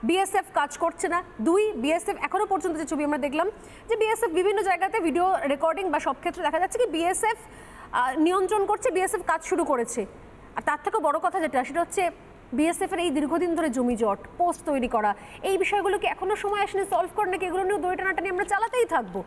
BSF কাজ করছে না, 2 বিএসএফ এখনো পর্যন্ত যে ছবি আমরা দেখলাম যে বিএসএফ বিভিন্ন জায়গাতে ভিডিও রেকর্ডিং বা সব ক্ষেত্রে দেখা যাচ্ছে কি বিএসএফ নিয়ন্ত্রণ করছে, বিএসএফ কাজ শুরু করেছে। আর তার থেকে বড় কথা যেটা সেটা হচ্ছে বিএসএফ এর এই দীর্ঘদিন ধরে জমি জট, পোস্ট তৈরি করা, এই বিষয়গুলোকে এখনো সময় আসেনি সলভ করে, নাকি এগুলো নিয়ে দড়ি টানাটানি আমরা চালাতেই থাকবো?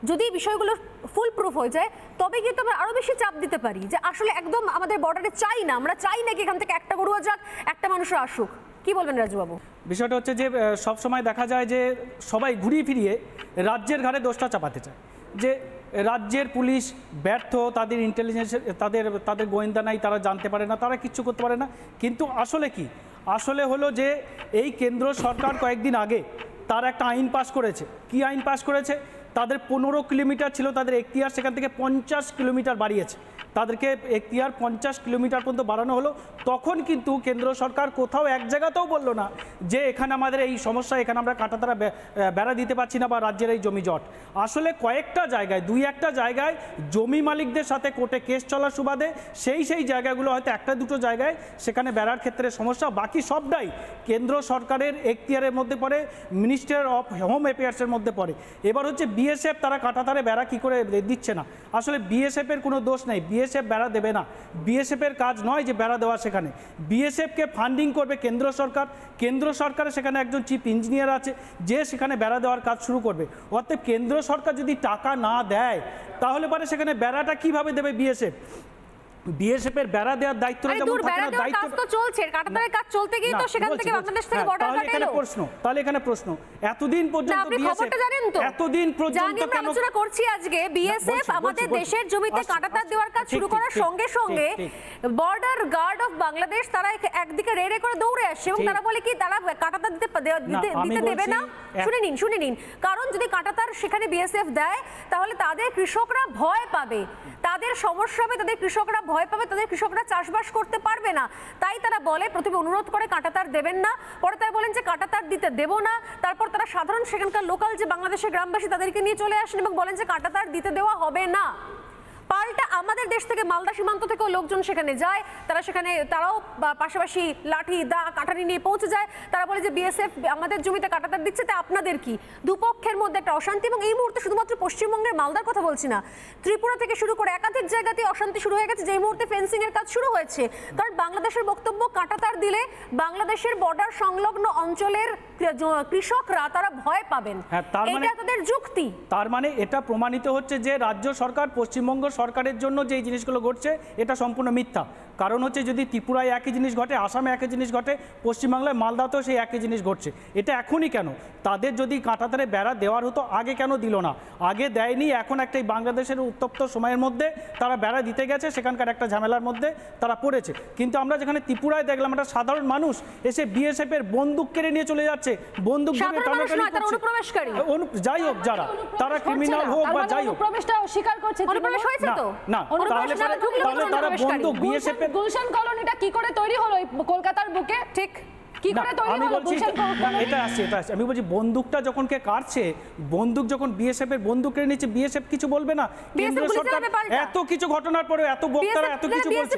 যদি বিষয়গুলো ফুল প্রুফ হয়ে যায় তবে কিন্তু আমরা আরো বেশি চাপ দিতে পারি যে আসলে একদম আমাদের বর্ডারে চাই না, আমরা চাই না কি এখান থেকে একটা গরুও যাক, একটা মানুষও আসুক। কি বলবেন রাজুবাবু? বিষয়টা হচ্ছে যে সব সময় দেখা যায় যে সবাই ঘুরিয়ে ফিরিয়ে রাজ্যের ঘাড়ে দোষটা চাপাতে চায়, যে রাজ্যের পুলিশ ব্যর্থ, তাদের ইন্টেলিজেন্স, তাদের গোয়েন্দা নাই, তারা জানতে পারে না, তারা কিচ্ছু করতে পারে না। কিন্তু আসলে কি, আসলে হলো যে এই কেন্দ্র সরকার কয়েকদিন আগে তার একটা আইন পাস করেছে। কি আইন পাস করেছে? তাদের 15 কিলোমিটার ছিল তাদের এখতিয়ার, সেখান থেকে 50 কিলোমিটার বাড়িয়েছে, তাদেরকে এখতিয়ার 50 কিলোমিটার পর্যন্ত বাড়ানো হলো। তখন কিন্তু কেন্দ্র সরকার কোথাও এক জায়গাতেও বললো না যে এখানে আমাদের এই সমস্যা, এখানে আমরা কাঁটাতারা বেড়া দিতে পারছি না বা রাজ্যের এই জমি জট। আসলে কয়েকটা জায়গায়, 2-1টা জায়গায় জমি মালিকদের সাথে কোর্টে কেস চলার সুবাদে সেই জায়গাগুলো হয়তো 1-2 জায়গায় সেখানে বেড়ার ক্ষেত্রে সমস্যা, বাকি সবটাই কেন্দ্র সরকারের এখতিয়ারের মধ্যে পড়ে, মিনিস্টার অফ হোম অ্যাফেয়ার্সের মধ্যে পড়ে। এবার হচ্ছে বিএসএফ তারা কাঁটাতারে বেড়া কি করে দিচ্ছে না, আসলে বিএসএফের কোনো দোষ নেই, বিএসএফ বেড়া দেবে না, বিএসএফের কাজ নয় যে বেড়া দেওয়া। সেখানে বিএসএফকে ফান্ডিং করবে কেন্দ্র সরকার, কেন্দ্র সরকারের সেখানে একজন চিফ ইঞ্জিনিয়ার আছে যে সেখানে বেড়া দেওয়ার কাজ শুরু করবে। অর্থাৎ কেন্দ্র সরকার যদি টাকা না দেয় তাহলে পরে সেখানে বেড়াটা কিভাবে দেবে বিএসএফ? বিএসএফ এর বেড়া দেওয়ার দায়িত্ব যেমন থাকে না, দায়িত্ব তো চলছে, কাঁটাতারের কাজ চলতে গিয়ে তো সেখান থেকে বাংলাদেশ থেকে বর্ডার কাটা এলো। তাহলে এখানে প্রশ্ন, এতদিন পর্যন্ত বিএসএফ এতদিন পর্যন্ত কেন আলোচনা করছি আজকে বিএসএফ আমাদের দেশের জমিতে কাঁটাতার দেওয়ার কাজ শুরু করার সঙ্গে সঙ্গে বর্ডার গার্ড অফ বাংলাদেশ তারা একদিকে রেড়ে করে দৌড়ে আসে এবং তারা বলে কি তারা কাঁটাতার দিতে দেবে না। শুনে নিন, কারণ যদি কাঁটাতার সেখানে বিএসএফ দেয় তাহলে তাদের কৃষকরা ভয় পাবে, তাদের সমস্যা হবে, তাদের কৃষকরা ভয় পাবে, তাদের কৃষকরা চাষবাস করতে পারবে না। তাই তারা বলে, প্রথমে অনুরোধ করে কাঁটাতার দেবেন না, পরে তারা বলেন যে কাঁটাতার দিতে দেব না, তারপর তারা সাধারণ সেখানকার লোকাল যে বাংলাদেশের গ্রামবাসী তাদেরকে নিয়ে চলে আসেন এবং বলেন যে কাঁটাতার দিতে দেওয়া হবে না। পাল্টা আমাদের দেশ থেকে মালদা সীমান্ত থেকেও লোকজন সেখানে যায়, তারাও পাশাপাশি লাঠি দা কাটারি নিয়ে পৌঁছে যায়, তারা বলে যে বিএসএফ আমাদের জমিতে কাঁটাতার দিচ্ছে, তা আপনাদের কি? দুপক্ষের মধ্যে একটা অশান্তি। এবং এই মুহূর্তে শুধুমাত্র পশ্চিমবঙ্গের মালদার কথা বলছি না, ত্রিপুরা থেকে শুরু করে একাধিক জায়গাতে অশান্তি শুরু হয়ে গেছে, যে মুহূর্তে ফেন্সিং এর কাজ শুরু হয়েছে। কারণ বাংলাদেশের বক্তব্য, কাঁটাতার দিলে বাংলাদেশের বর্ডার সংলগ্ন অঞ্চলের কৃষকরা তারা ভয় পাবেন, এটা তাদের যুক্তি। তার মানে এটা প্রমাণিত হচ্ছে যে রাজ্য সরকার, পশ্চিমবঙ্গ সরকারের জন্য যে জিনিসগুলো ঘটছে এটা সম্পূর্ণ মিথ্যা। কারণ হচ্ছে যদি ত্রিপুরায় একই জিনিস ঘটে, আসামে একই জিনিস ঘটে, পশ্চিমবাংলায় মালদাতেও সেই একই জিনিস ঘটছে। এটা এখনই কেন? তাদের যদি কাঁটাতারে বেড়া দেওয়ার হতো আগে কেন দিল না? আগে দেয়নি, এখন একটা বাংলাদেশের উত্তপ্ত সময়ের মধ্যে তারা বেড়া দিতে গেছে, সেখানকার একটা ঝামেলার মধ্যে তারা পড়েছে। কিন্তু আমরা যেখানে ত্রিপুরায় দেখলাম একটা সাধারণ মানুষ এসে বিএসএফ এর বন্দুক কেড়ে নিয়ে চলে যাচ্ছে, বন্দুক ধরে টানাটানি করছে, যাই হোক যারা তারা ক্রিমিনাল হোক বা যাই হোক, অনুপ্রবেশটা অস্বীকার করছে না, তাহলে তারা বন্দুক বিএসএফ এর গুলশান কলোনিটা কি করে তৈরি হলো কলকাতার বুকে? ঠিক আমি বলছি এটা আসছে, আমি বলছি বন্দুকটা যখন কে কাটছে, বন্দুক যখন বিএসএফ এর বন্দুক কেড়ে নিচ্ছে, বিএসএফ কিছু বলবে না? কেন্দ্র সরকার এত কিছু ঘটনার পরে এত বক্তারা এত কিছু বলছে,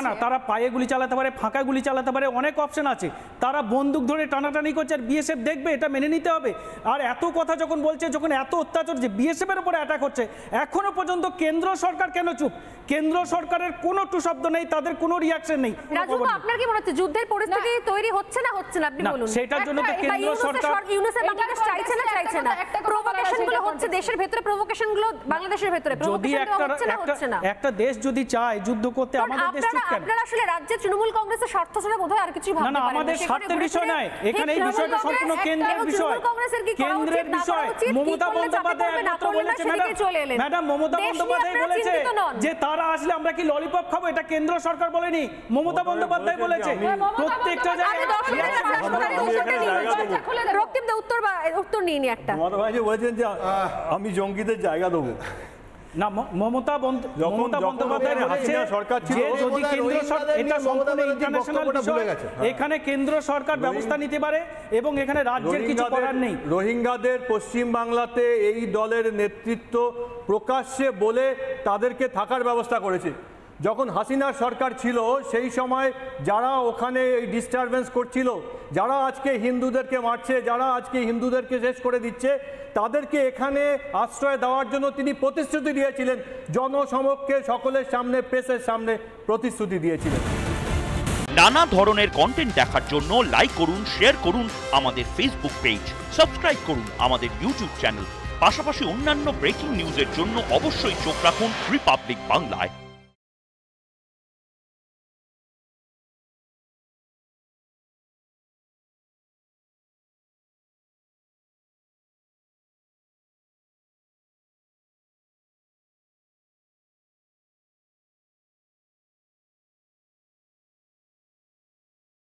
না তারা পায়ে গুলি চালাতে পারে, ফাঁকা গুলি চালাতে পারে, অনেক অপশন আছে। তারা বন্দুক ধরে টানাটানি করছে আর বিএসএফ দেখবে, এটা মেনে নিতে হবে। আর এত কথা যখন বলছে, যখন এত অত্যাচার যে বিএসএফ এর উপরে অ্যাটাক হচ্ছে, এখনো পর্যন্ত কেন্দ্র সরকার কেন চুপ? কেন্দ্র সরকারের কোনো টু শব্দ নেই, তাদের কোনো রিঅ্যাকশন নেই। রাজু, আপনার কি মনে হচ্ছে যুদ্ধের পরিস্থিতি তৈরি হচ্ছে না হচ্ছে না? আপনি বলুন। সেটার জন্য তো কেন্দ্র সরকার ইউনিসেফ বাংলাদেশ চাইছে না প্রভোকেশন গুলো হচ্ছে দেশের ভিতরে, প্রভোকেশন গুলো বাংলাদেশের ভিতরে, যদি একটা দেশ যদি চায় যুদ্ধ করতে, আমাদের দেশ চুপ কেন? আপনারা আসলে রাজ্যে তৃণমূল কংগ্রেসের স্বার্থ ছাড়া বোধহয় আর কিছু ভাবতে পারেন না। না, আমাদের স্বার্থের বিষয় নয়, এখানে এই বিষয়টা সম্পূর্ণ কেন্দ্রের বিষয়, কেন্দ্রের বিষয়। মমতা বন্দ্যোপাধ্যায় বলেছে, ম্যাডাম মমতা বন্দ্যোপাধ্যায় বলেছে যে তারা আসলে আমরা কি ললিপপ খাবো, এটা কেন্দ্র সরকার বলেনি, মমতা বন্দ্যোপাধ্যায় বলেছে। প্রত্যেকটা জায়গায় উত্তর নিয়ে একটা মমতা ভাই বলেছেন যে আমি জঙ্গিদের জায়গা দেবো না। মমতা বন্দ্যোপাধ্যায় বলেছে সরকার ছিল, যদি কেন্দ্র সরকার, এটা সম্পূর্ণ ইন্টারন্যাশনাল বিষয়, এখানে কেন্দ্র সরকার ব্যবস্থা নিতে পারে এবং এখানে রাজ্যের কিছু করার নেই। রোহিঙ্গাদের পশ্চিম বাংলাতে এই দলের নেতৃত্ব প্রকাশ্যে বলে তাদেরকে থাকার ব্যবস্থা করেছে। যখন হাসিনার সরকার ছিল সেই সময় যারা ওখানে এই ডিস্টারবেন্স করছিল, যারা আজকে হিন্দুদেরকে মারছে, যারা আজকে হিন্দুদেরকে শেষ করে দিচ্ছে, তাদেরকে এখানে আশ্রয় দেওয়ার জন্য তিনি প্রতিশ্রুতি দিয়েছিলেন, জনসমক্ষে সকলের সামনে, প্রেসের সামনে প্রতিশ্রুতি দিয়েছিলেন। নানা ধরনের কন্টেন্ট দেখার জন্য লাইক করুন, শেয়ার করুন আমাদের ফেসবুক পেজ, সাবস্ক্রাইব করুন আমাদের ইউটিউব চ্যানেল। পাশাপাশি অন্যান্য ব্রেকিং নিউজের জন্য অবশ্যই চোখ রাখুন রিপাবলিক বাংলায়।